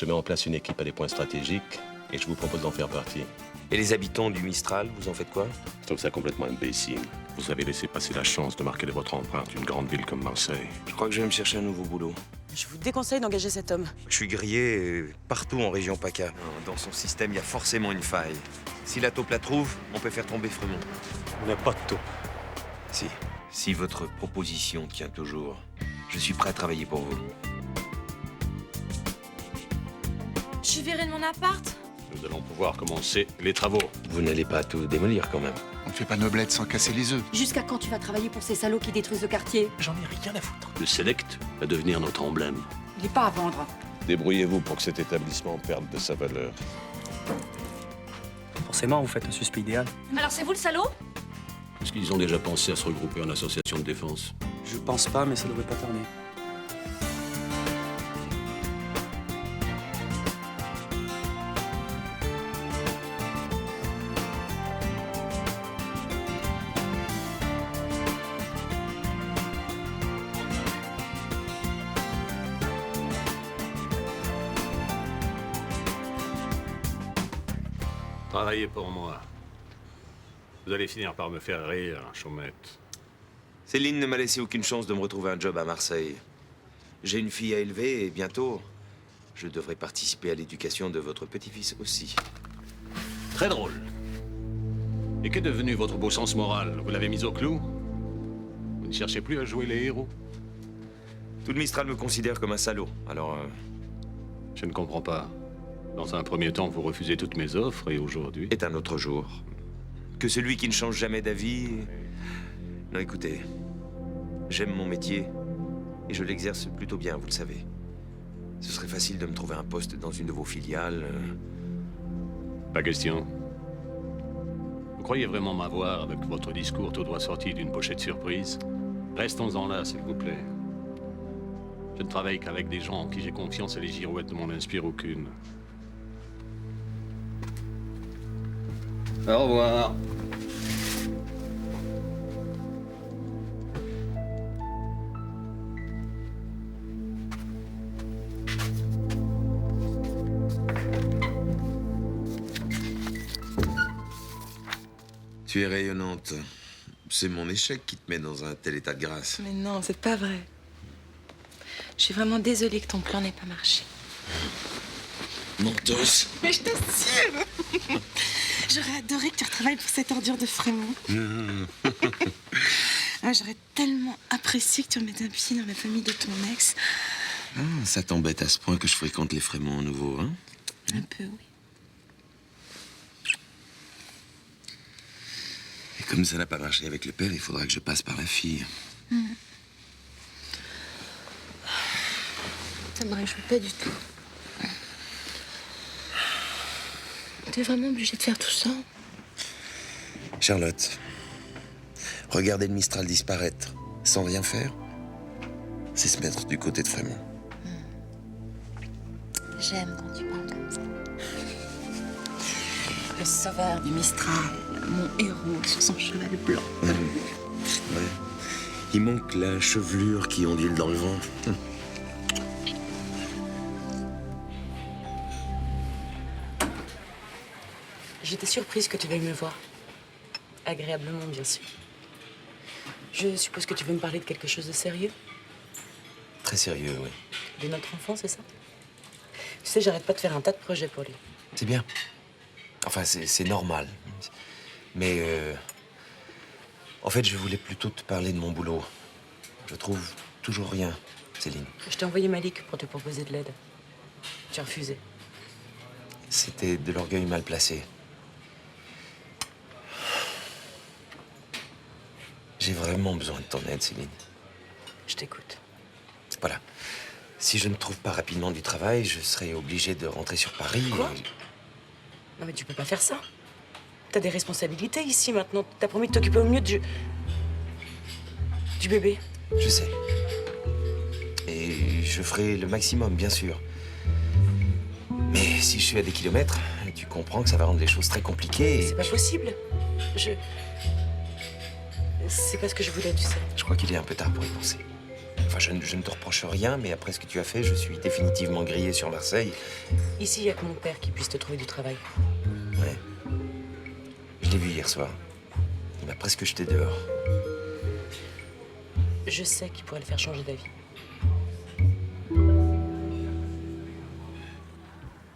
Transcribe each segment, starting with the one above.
Je mets en place une équipe à des points stratégiques et je vous propose d'en faire partie. Et les habitants du Mistral, vous en faites quoi? Je trouve ça complètement imbécile. Vous avez laissé passer la chance de marquer de votre empreinte une grande ville comme Marseille. Je crois que je vais me chercher un nouveau boulot. Je vous déconseille d'engager cet homme. Je suis grillé partout en région PACA. Dans son système, il y a forcément une faille. Si la taupe la trouve, on peut faire tomber Frémont. On n'a pas de taupe. Si votre proposition tient toujours, je suis prêt à travailler pour vous. Je suis virée de mon appart. Nous allons pouvoir commencer les travaux. Vous n'allez pas tout démolir quand même. On ne fait pas noblette sans casser les œufs. Jusqu'à quand tu vas travailler pour ces salauds qui détruisent le quartier? J'en ai rien à foutre. Le Select va devenir notre emblème. Il n'est pas à vendre. Débrouillez-vous pour que cet établissement perde de sa valeur. Forcément, vous faites un suspect idéal. Alors c'est vous le salaud? Est-ce qu'ils ont déjà pensé à se regrouper en association de défense? Je pense pas, mais ça devrait pas tarder. Travaillez pour moi. Vous allez finir par me faire rire, Chaumette. Céline ne m'a laissé aucune chance de me retrouver un job à Marseille. J'ai une fille à élever et bientôt, je devrais participer à l'éducation de votre petit-fils aussi. Très drôle. Et qu'est devenu votre beau sens moral? Vous l'avez mis au clou? Vous ne cherchez plus à jouer les héros? Tout le Mistral me considère comme un salaud, alors... Je ne comprends pas. Dans un premier temps, vous refusez toutes mes offres et aujourd'hui... est un autre jour. Que celui qui ne change jamais d'avis... Non, écoutez, j'aime mon métier et je l'exerce plutôt bien, vous le savez. Ce serait facile de me trouver un poste dans une de vos filiales. Pas question. Vous croyez vraiment m'avoir avec votre discours tout droit sorti d'une pochette surprise? Restons-en là, s'il vous plaît. Je ne travaille qu'avec des gens en qui j'ai confiance et les girouettes ne m'en inspirent aucune. Au revoir. Tu es rayonnante. C'est mon échec qui te met dans un tel état de grâce. Mais non, c'est pas vrai. Je suis vraiment désolée que ton plan n'ait pas marché. Menteuse. Mais je t'assure. J'aurais adoré que tu retravailles pour cette ordure de Frémont. Ah, j'aurais tellement apprécié que tu remettes un pied dans la famille de ton ex. Ah, ça t'embête à ce point que je fréquente les Frémont à nouveau, hein? Un peu, oui. Et comme ça n'a pas marché avec le père, il faudra que je passe par la fille. Ça me réjouit pas du tout. T'es vraiment obligée de faire tout ça? Charlotte, regarder le Mistral disparaître sans rien faire, c'est se mettre du côté de Frémont. J'aime quand tu parles comme ça. Le sauveur du Mistral, mon héros sur son cheval blanc. Ouais. Il manque la chevelure qui ondule dans le vent. J'étais surprise que tu veuilles me voir. Agréablement, bien sûr. Je suppose que tu veux me parler de quelque chose de sérieux? Très sérieux, oui. De notre enfant, c'est ça? Tu sais, j'arrête pas de faire un tas de projets pour lui. C'est bien. Enfin, c'est normal. Mais, en fait, je voulais plutôt te parler de mon boulot. Je trouve toujours rien, Céline. Je t'ai envoyé Malik pour te proposer de l'aide. Tu as refusé. C'était de l'orgueil mal placé. J'ai vraiment besoin de ton aide, Céline. Je t'écoute. Voilà. Si je ne trouve pas rapidement du travail, je serai obligé de rentrer sur Paris. Quoi? Non, mais tu peux pas faire ça. T'as des responsabilités ici, maintenant. T'as promis de t'occuper au mieux du bébé. Je sais. Et je ferai le maximum, bien sûr. Mais si je suis à des kilomètres, tu comprends que ça va rendre les choses très compliquées. C'est pas possible. C'est pas ce que je voulais, tu sais. Je crois qu'il est un peu tard pour y penser. Enfin, je ne te reproche rien, mais après ce que tu as fait, je suis définitivement grillé sur Marseille. Ici, il n'y a que mon père qui puisse te trouver du travail. Ouais. Je l'ai vu hier soir. Il m'a presque jeté dehors. Je sais qu'il pourrait le faire changer d'avis.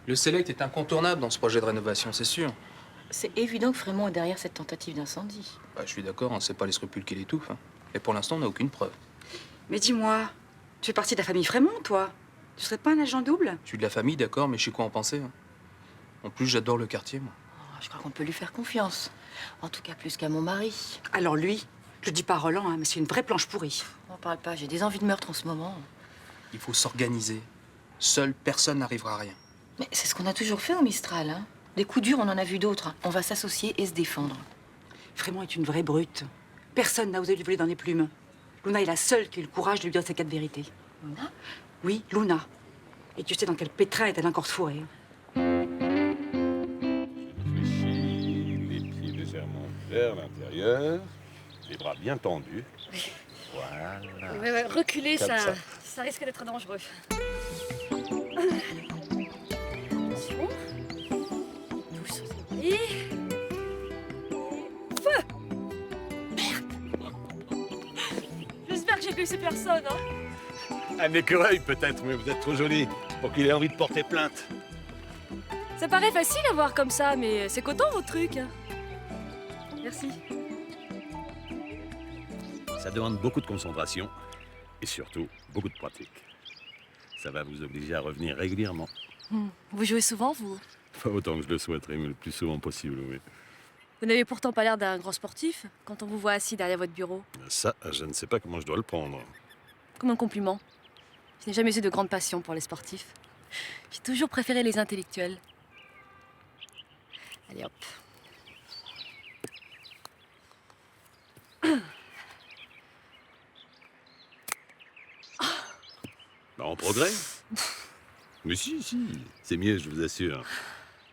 Le Select est incontournable dans ce projet de rénovation, c'est sûr. C'est évident que Frémont est derrière cette tentative d'incendie. Bah, je suis d'accord, on ne sait pas les scrupules qui l'étouffent. Hein. Et pour l'instant, on n'a aucune preuve. Mais dis-moi, tu fais partie de la famille Frémont, toi? Tu serais pas un agent double? Je suis de la famille, d'accord, mais je sais quoi en penser. Hein. En plus, j'adore le quartier, moi. Oh, je crois qu'on peut lui faire confiance. En tout cas, plus qu'à mon mari. Alors lui, je dis pas à Roland, hein, mais c'est une vraie planche pourrie. On parle pas, j'ai des envies de meurtre en ce moment. Il faut s'organiser. Seul, personne n'arrivera à rien. Mais c'est ce qu'on a toujours fait au Mistral, hein. Des coups durs, on en a vu d'autres. On va s'associer et se défendre. Frémont est une vraie brute. Personne n'a osé lui voler dans les plumes. Luna est la seule qui a eu le courage de lui dire ses 4 vérités. Luna? Oui, Luna. Et tu sais dans quel pétrin est-elle encore fourrée? Réfléchis, les pieds légèrement vers l'intérieur, les bras bien tendus. Voilà. Ouais, reculer, Comme ça. ça risque d'être dangereux. Attention. Douce, et... Feu! Merde! J'espère que j'ai blessé personne, hein. Un écureuil peut-être, mais vous êtes trop jolie pour qu'il ait envie de porter plainte. Ça paraît facile à voir comme ça, mais c'est coton votre truc. Merci. Ça demande beaucoup de concentration et surtout beaucoup de pratique. Ça va vous obliger à revenir régulièrement. Vous jouez souvent, vous? Pas autant que je le souhaiterais, mais le plus souvent possible, oui. Vous n'avez pourtant pas l'air d'un grand sportif quand on vous voit assis derrière votre bureau. Ça, je ne sais pas comment je dois le prendre. Comme un compliment. Je n'ai jamais eu de grande passion pour les sportifs. J'ai toujours préféré les intellectuels. Allez hop. Bah, on progresse. Mais si, c'est mieux, je vous assure.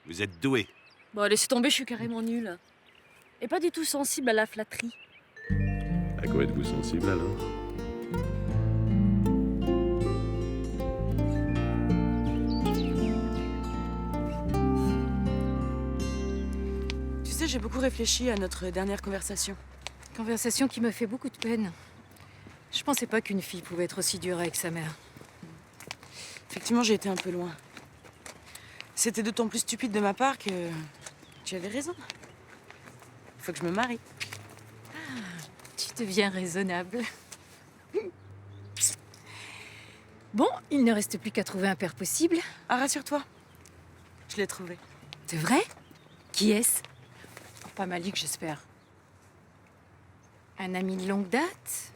Vous êtes doué. Bon, laissez tomber, je suis carrément nulle. Et pas du tout sensible à la flatterie. À quoi êtes-vous sensible alors? Tu sais, j'ai beaucoup réfléchi à notre dernière conversation. Conversation qui me fait beaucoup de peine. Je pensais pas qu'une fille pouvait être aussi dure avec sa mère. Effectivement, j'ai été un peu loin. C'était d'autant plus stupide de ma part que tu avais raison. Il faut que je me marie. Tu deviens raisonnable. Bon, il ne reste plus qu'à trouver un père possible. Ah, rassure-toi. Je l'ai trouvé. C'est vrai? Qui est-ce? Pas Malik, j'espère. Un ami de longue date?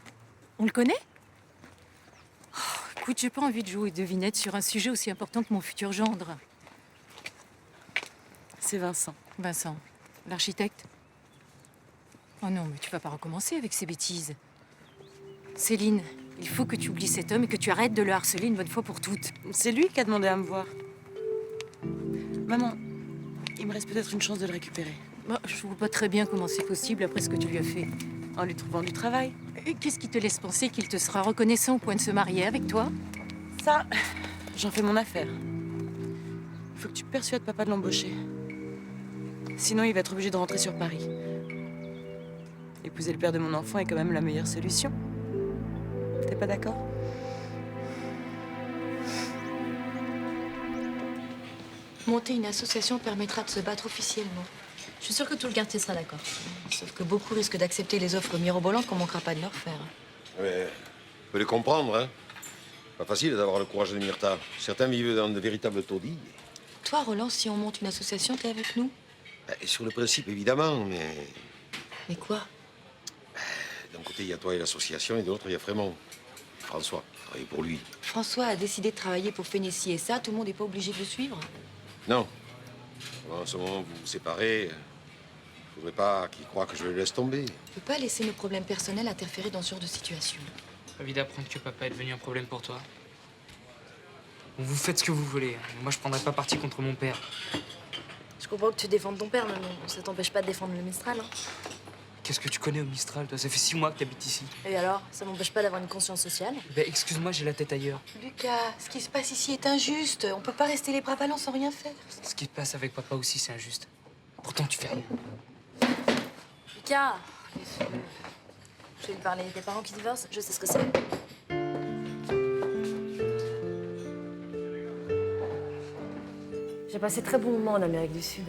On le connaît? Oh, écoute, j'ai pas envie de jouer devinette sur un sujet aussi important que mon futur gendre. C'est Vincent. Vincent, l'architecte? Oh non, mais tu vas pas recommencer avec ces bêtises. Céline, il faut que tu oublies cet homme et que tu arrêtes de le harceler une bonne fois pour toutes. C'est lui qui a demandé à me voir. Maman, il me reste peut-être une chance de le récupérer. Bah, je vois pas très bien comment c'est possible après ce que tu lui as fait. En lui trouvant du travail. Et qu'est-ce qui te laisse penser qu'il te sera reconnaissant au point de se marier avec toi? Ça, j'en fais mon affaire. Il faut que tu persuades papa de l'embaucher. Sinon, il va être obligé de rentrer sur Paris. Épouser le père de mon enfant est quand même la meilleure solution. T'es pas d'accord? Monter une association permettra de se battre officiellement. Je suis sûre que tout le quartier sera d'accord. Sauf que beaucoup risquent d'accepter les offres mirobolantes qu'on manquera pas de leur faire. Mais on peut les comprendre, hein. Pas facile d'avoir le courage de Myrta. Certains vivent dans de véritables taudis. Toi, Roland, si on monte une association, t'es avec nous? Et sur le principe, évidemment, mais Mais quoi? d'un côté, il y a toi et l'association, et de l'autre, il y a Frémont. François, travaille pour lui. François a décidé de travailler pour Fénécie et ça, tout le monde n'est pas obligé de le suivre. Non. En ce moment, vous vous séparez. Je voudrais pas qu'il croie que je le laisse tomber. On peut pas laisser nos problèmes personnels interférer dans ce genre de situation. Ravi d'apprendre que papa est devenu un problème pour toi. Bon, vous faites ce que vous voulez. Moi, je prendrai pas parti contre mon père. Je comprends que tu défendes ton père, mais bon, ça t'empêche pas de défendre le Mistral. Hein. Qu'est-ce que tu connais au Mistral, toi? Ça fait 6 mois que t'habites ici. Et alors, ça m'empêche pas d'avoir une conscience sociale? Ben, excuse-moi, j'ai la tête ailleurs. Lucas, ce qui se passe ici est injuste. On peut pas rester les bras ballants sans rien faire. Ce qui te passe avec papa aussi, c'est injuste. Pourtant, tu fais rien. Lucas, je vais lui parler. Tes parents qui divorcent, je sais ce que c'est. J'ai passé très bon moment en Amérique du Sud.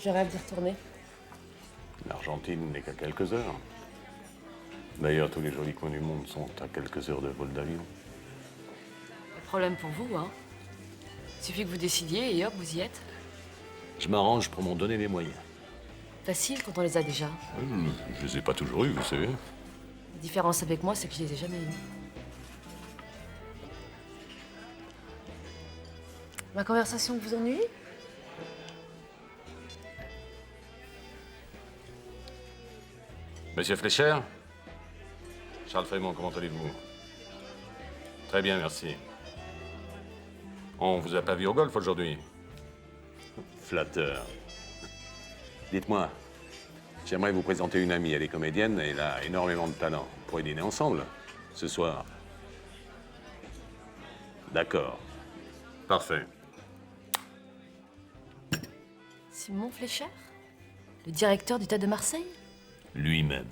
Je rêve d'y retourner. L'Argentine n'est qu'à quelques heures. D'ailleurs, tous les jolis coins du monde sont à quelques heures de vol d'avion. Pas de problème pour vous, hein. Il suffit que vous décidiez et hop, vous y êtes. Je m'arrange pour m'en donner les moyens. Facile quand on les a déjà. Je les ai pas toujours eus, vous savez. La différence avec moi, c'est que je les ai jamais eus. Ma conversation vous ennuie? Monsieur Fleischer? Charles Frémont, comment allez-vous? Très bien, merci. On vous a pas vu au golf aujourd'hui? Flatteur. Dites-moi, j'aimerais vous présenter une amie. Elle est comédienne et elle a énormément de talent. On pourrait dîner ensemble, ce soir. D'accord. Parfait. Simon Fleischer? Le directeur du Théâtre de Marseille? Lui-même.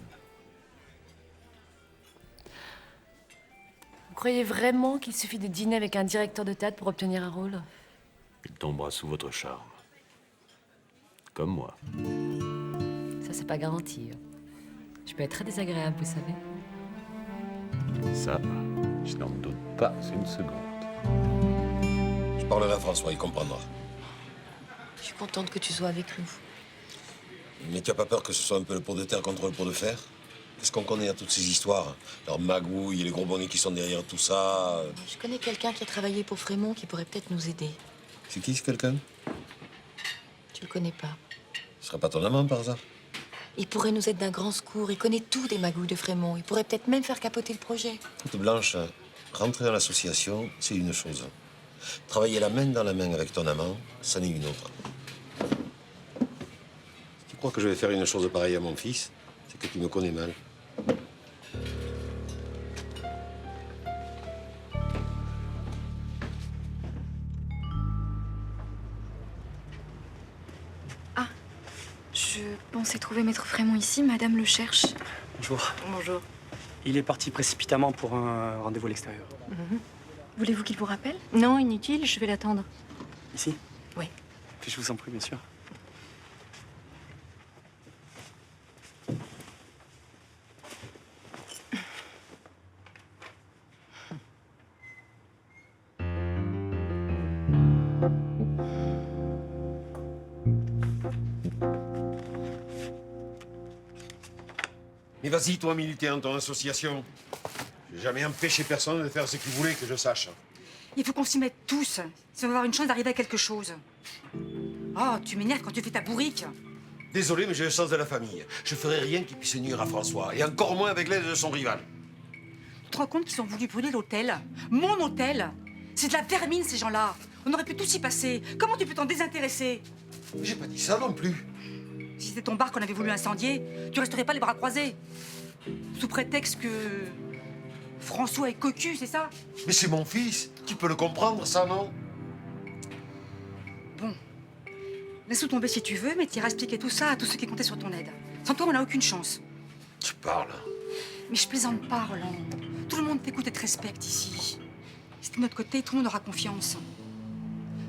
Vous croyez vraiment qu'il suffit de dîner avec un directeur de théâtre pour obtenir un rôle? Il tombera sous votre charme. Comme moi. Ça, c'est pas garanti. Je peux être très désagréable, vous savez. Ça, je n'en doute pas une seconde. Je parlerai à François, il comprendra. Je suis contente que tu sois avec nous. Mais tu as pas peur que ce soit un peu le pot de terre contre le pot de fer? Qu'est-ce qu'on connaît à toutes ces histoires? Leurs magouilles et les gros bonnets qui sont derrière tout ça. Je connais quelqu'un qui a travaillé pour Frémont qui pourrait peut-être nous aider. C'est qui ce quelqu'un? Tu le connais pas. Ce serait pas ton amant par hasard? Il pourrait nous être d'un grand secours. Il connaît tout des magouilles de Frémont. Il pourrait peut-être même faire capoter le projet. Écoute, Blanche, rentrer dans l'association, c'est une chose. Travailler la main dans la main avec ton amant, c'en est une autre. Si tu crois que je vais faire une chose pareille à mon fils, c'est que tu me connais mal. Je pensais trouver Maître Frémont ici. Madame le cherche. Bonjour. Bonjour. Il est parti précipitamment pour un rendez-vous à l'extérieur. Voulez-vous qu'il vous rappelle? Non, inutile, je vais l'attendre. Ici? Oui. Puis je vous en prie, bien sûr. Mais vas-y, toi, militer dans ton association. J'ai jamais empêché personne de faire ce qu'il voulait, que je sache. Il faut qu'on s'y mette tous, si on veut avoir une chance d'arriver à quelque chose. Oh, tu m'énerves quand tu fais ta bourrique. Désolé, mais j'ai le sens de la famille. Je ferai rien qui puisse nuire à François, et encore moins avec l'aide de son rival. Tu te rends compte qu'ils ont voulu brûler l'hôtel? Mon hôtel? C'est de la vermine, ces gens-là. On aurait pu tout s'y passer. Comment tu peux t'en désintéresser? Mais j'ai pas dit ça non plus. Si c'était ton bar qu'on avait voulu incendier, tu resterais pas les bras croisés. Sous prétexte que François est cocu, c'est ça? Mais c'est mon fils. Tu peux le comprendre, ça, non? Bon. Laisse-nous tomber si tu veux, mais tu iras expliquer tout ça à tous ceux qui comptaient sur ton aide. Sans toi, on n'a aucune chance. Tu parles. Mais je plaisante pas, Roland. Tout le monde t'écoute et te respecte ici. Si t'es de notre côté, tout le monde aura confiance.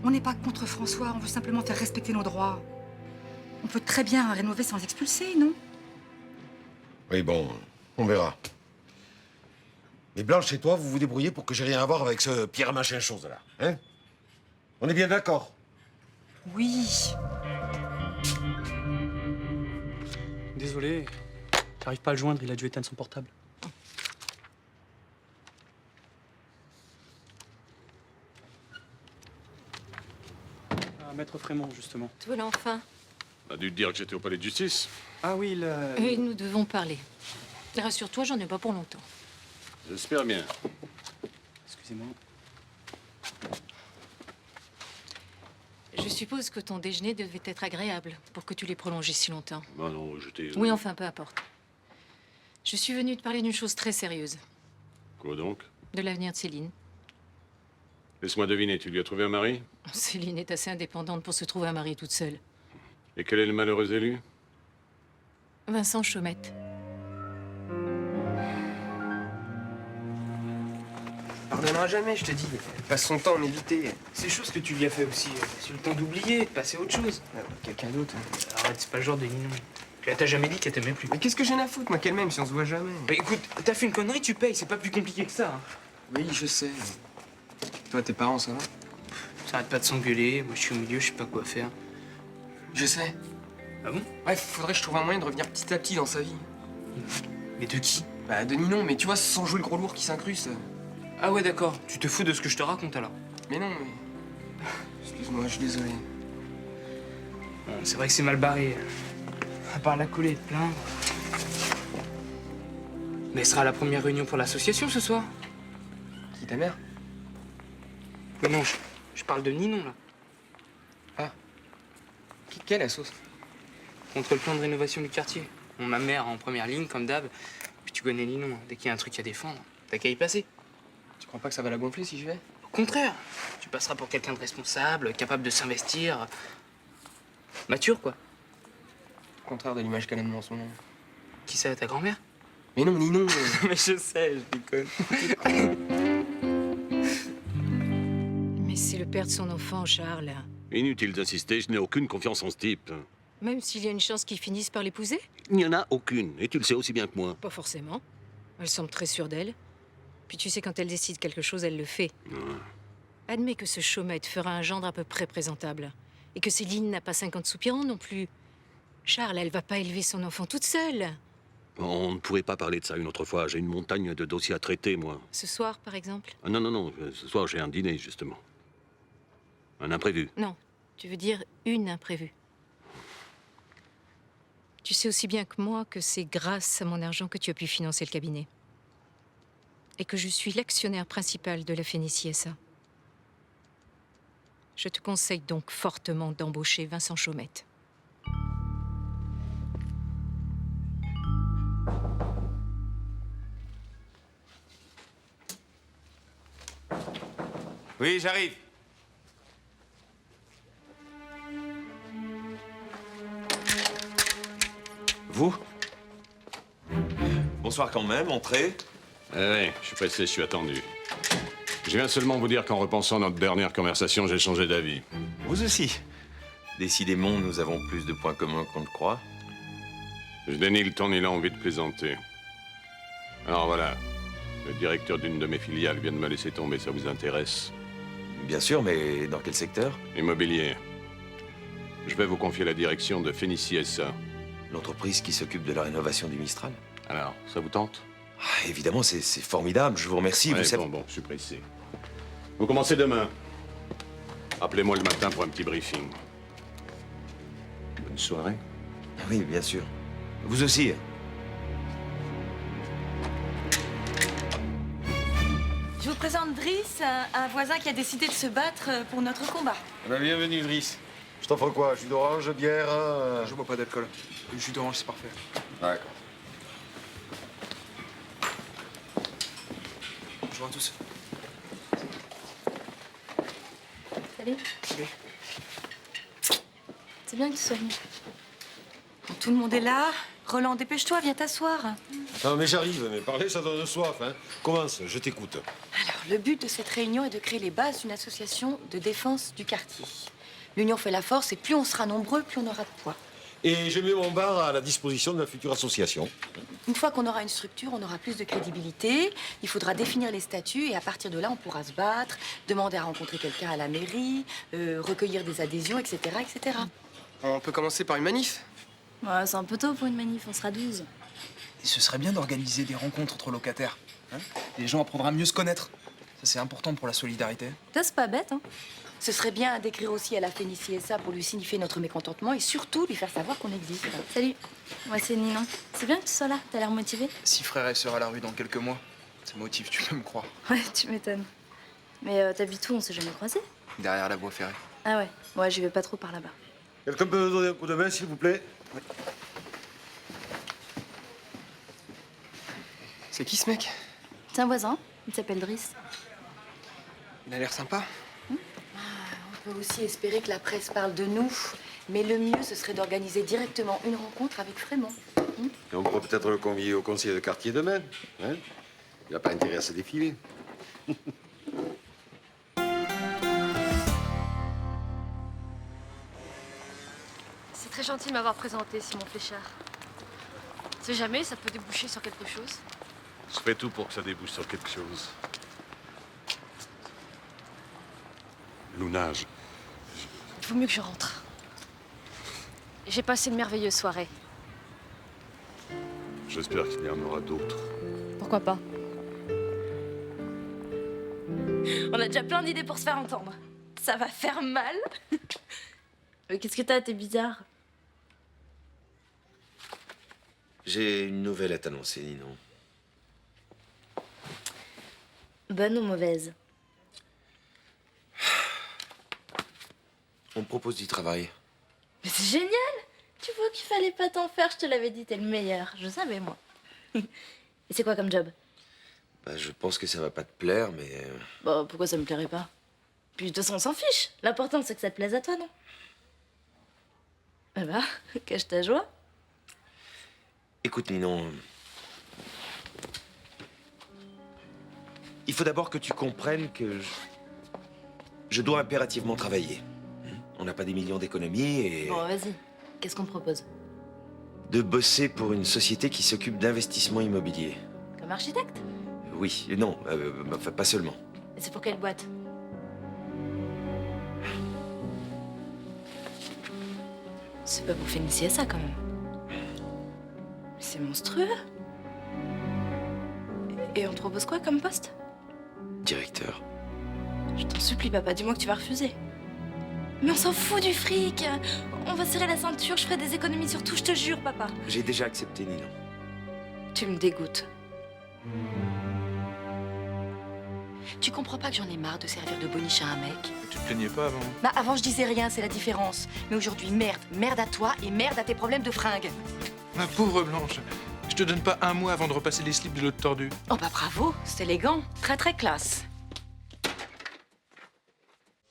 On n'est pas contre François, on veut simplement faire respecter nos droits. On peut très bien rénover sans expulser, non? Oui, bon, on verra. Mais Blanche et toi, vous vous débrouillez pour que j'ai rien à voir avec ce Pierre machin chose là, hein? On est bien d'accord? Oui. Désolé, j'arrive pas à le joindre, il a dû éteindre son portable. Ah, Maître Frémont, justement. Toi, l'enfin. On a dû te dire que j'étais au palais de justice. Ah oui, le... Et nous devons parler. Rassure-toi, j'en ai pas pour longtemps. J'espère bien. Excusez-moi. Je Je suppose que ton déjeuner devait être agréable pour que tu l'aies prolongé si longtemps. Bah non, j'étais... Oui, enfin, peu importe. Je suis venue te parler d'une chose très sérieuse. Quoi donc? De l'avenir de Céline. Laisse-moi deviner, tu lui as trouvé un mari? Céline est assez indépendante pour se trouver un mari toute seule. Et quel est le malheureux élu? Vincent Chaumette. Pardonnera jamais, je te dis. Elle passe son temps à méditer. C'est chose que tu lui as fait aussi. C'est le temps d'oublier, de passer à autre chose. Quelqu'un d'autre. Arrête, c'est pas le genre de Ninon. Puis elle t'a jamais dit qu'elle t'aimait plus. Mais qu'est-ce que j'ai à foutre, moi, qu'elle m'aime si on se voit jamais? Bah écoute, t'as fait une connerie, tu payes. C'est pas plus compliqué que ça. Hein. Oui, je sais. Toi, tes parents, ça va? Ça arrête pas de s'engueuler. Moi, je suis au milieu, je sais pas quoi faire. Je sais. Ah bon? Ouais, faudrait que je trouve un moyen de revenir petit à petit dans sa vie. Mais de qui? Bah, de Ninon, mais tu vois, sans jouer le gros lourd qui s'incruste. Ah ouais, d'accord. Tu te fous de ce que je te raconte, alors? Mais non, mais... Excuse-moi, je suis désolé. C'est vrai que c'est mal barré. À part la coller et te plaindre. Mais elle sera à la première réunion pour l'association ce soir. Qui, ta mère? Mais non, je parle de Ninon, là. Ah. Quelle assoce? Contre le plan de rénovation du quartier. Bon, ma mère en première ligne, comme d'hab. Puis tu connais Ninon, dès qu'il y a un truc à défendre, t'as qu'à y passer. Tu crois pas que ça va la gonfler si je vais? Au contraire. Tu passeras pour quelqu'un de responsable, capable de s'investir. Mature, quoi. Au contraire de l'image qu'elle a de moi en ce moment. Qui ça, ta grand-mère? Mais non, Ninon. Mais je sais, je déconne. Mais c'est le père de son enfant, Charles. Inutile d'insister, je n'ai aucune confiance en ce type. Même s'il y a une chance qu'ils finissent par l'épouser? Il n'y en a aucune, et tu le sais aussi bien que moi. Pas forcément. Elle semble très sûre d'elle. Puis tu sais, quand elle décide quelque chose, elle le fait. Ouais. Admets que ce Chaumette fera un gendre à peu près présentable. Et que Céline n'a pas 50 soupirants non plus. Charles, elle va pas élever son enfant toute seule. On ne pourrait pas parler de ça une autre fois. J'ai une montagne de dossiers à traiter, moi. Ce soir, par exemple? Ah non, non, non. Ce soir, j'ai un dîner, justement. Un imprévu. Non, tu veux dire une imprévue. Tu sais aussi bien que moi que c'est grâce à mon argent que tu as pu financer le cabinet. Et que je suis l'actionnaire principal de la Phénicie SA. Je te conseille donc fortement d'embaucher Vincent Chaumette. Oui, j'arrive. Vous? Bonsoir quand même, entrez. Oui, je suis pressé, je suis attendu. Je viens seulement vous dire qu'en repensant notre dernière conversation, j'ai changé d'avis. Vous aussi. Décidément, nous avons plus de points communs qu'on ne croit. Je n'ai ni le temps ni l'envie de plaisanter. Alors voilà, le directeur d'une de mes filiales vient de me laisser tomber, ça vous intéresse? Bien sûr, mais dans quel secteur? Immobilier. Je vais vous confier la direction de Phénicie SA. L'entreprise qui s'occupe de la rénovation du Mistral. Alors, ça vous tente? Ah, évidemment, c'est formidable, je vous remercie. Ouais, vous savez... bon, je suis pressé. Vous commencez demain. Appelez-moi le matin pour un petit briefing. Bonne soirée. Oui, bien sûr. Vous aussi. Je vous présente Driss, un voisin qui a décidé de se battre pour notre combat. Bienvenue, Driss. Je t'offre quoi? Jus d'orange, bière? Je bois pas d'alcool. Le jus d'orange, c'est parfait. Ouais. Bonjour à tous. Salut. Salut. C'est bien que tu sois venu. Tout le monde est là. Roland, dépêche-toi, viens t'asseoir. Non, mais j'arrive, mais parler, ça donne soif, hein. Commence, je t'écoute. Alors, le but de cette réunion est de créer les bases d'une association de défense du quartier. L'union fait la force et plus on sera nombreux, plus on aura de poids. Et je mets mon bar à la disposition de la future association. Une fois qu'on aura une structure, on aura plus de crédibilité. Il faudra définir les statuts et à partir de là, on pourra se battre, demander à rencontrer quelqu'un à la mairie, recueillir des adhésions, etc., etc. On peut commencer par une manif? Ouais, c'est un peu tôt pour une manif, on sera 12. Et ce serait bien d'organiser des rencontres entre locataires. Hein, les gens apprendront à mieux se connaître. Ça, c'est important pour la solidarité. Toi, c'est pas bête, hein? Ce serait bien d'écrire aussi à la Phénicie SA pour lui signifier notre mécontentement et surtout lui faire savoir qu'on existe. Salut, moi c'est Ninon. C'est bien que tu sois là, t'as l'air motivé. Si frère et sœur à la rue dans quelques mois, ça motive, tu peux me croire. Ouais, tu m'étonnes. Mais t'habites où? On s'est jamais croisés. Derrière la voie ferrée. Ah ouais, ouais, j'y vais pas trop par là-bas. Quelqu'un peut me donner un coup de main, s'il vous plaît? C'est qui ce mec? C'est un voisin, il s'appelle Driss. Il a l'air sympa. On peut aussi espérer que la presse parle de nous, mais le mieux, ce serait d'organiser directement une rencontre avec Frémont. Et on pourrait peut-être le convier au conseil de quartier demain. Hein? Il n'a pas intérêt à se défiler. C'est très gentil de m'avoir présenté, Simon Fléchard. On sait jamais, ça peut déboucher sur quelque chose. Je ferai tout pour que ça débouche sur quelque chose. Luna, Il vaut mieux que je rentre. J'ai passé une merveilleuse soirée. j'espère qu'il y en aura d'autres. Pourquoi pas? On a déjà plein d'idées pour se faire entendre. Ça va faire mal. Mais qu'est-ce que t'as? T'es bizarre. J'ai une nouvelle à t'annoncer, Ninon. Bonne ou mauvaise? On me propose du travail. Mais c'est génial! Tu vois qu'il fallait pas t'en faire, je te l'avais dit, t'es le meilleur. Je savais, moi. Et c'est quoi comme job? Bah, je pense que ça va pas te plaire, mais... Bon, pourquoi ça me plairait pas? Puis de toute façon, on s'en fiche. L'important, c'est que ça te plaise à toi, non? Ah bah, cache ta joie. Écoute, Ninon... Il faut d'abord que tu comprennes que je dois impérativement travailler. On n'a pas des millions d'économies et... Bon, vas-y. Qu'est-ce qu'on te propose? De bosser pour une société qui s'occupe d'investissement immobilier. Comme architecte? Oui, non, enfin, pas seulement. Et c'est pour quelle boîte? C'est pas pour finir ça, quand même. C'est monstrueux. Et on te propose quoi comme poste? Directeur. Je t'en supplie, papa, dis-moi que tu vas refuser. Mais on s'en fout du fric. On va serrer la ceinture, je ferai des économies sur tout, je te jure, papa. J'ai déjà accepté, Ninon. Tu me dégoûtes. Tu comprends pas que j'en ai marre de servir de boniche à un mec? Tu te plaignais pas avant? Bah avant je disais rien, c'est la différence. Mais aujourd'hui, merde. Merde à toi et merde à tes problèmes de fringues. Ma pauvre Blanche, je te donne pas un mois avant de repasser les slips de l'autre tordu. Oh bah bravo, c'est élégant. Très très classe.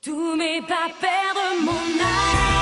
Tout mais pas perdre mon âme.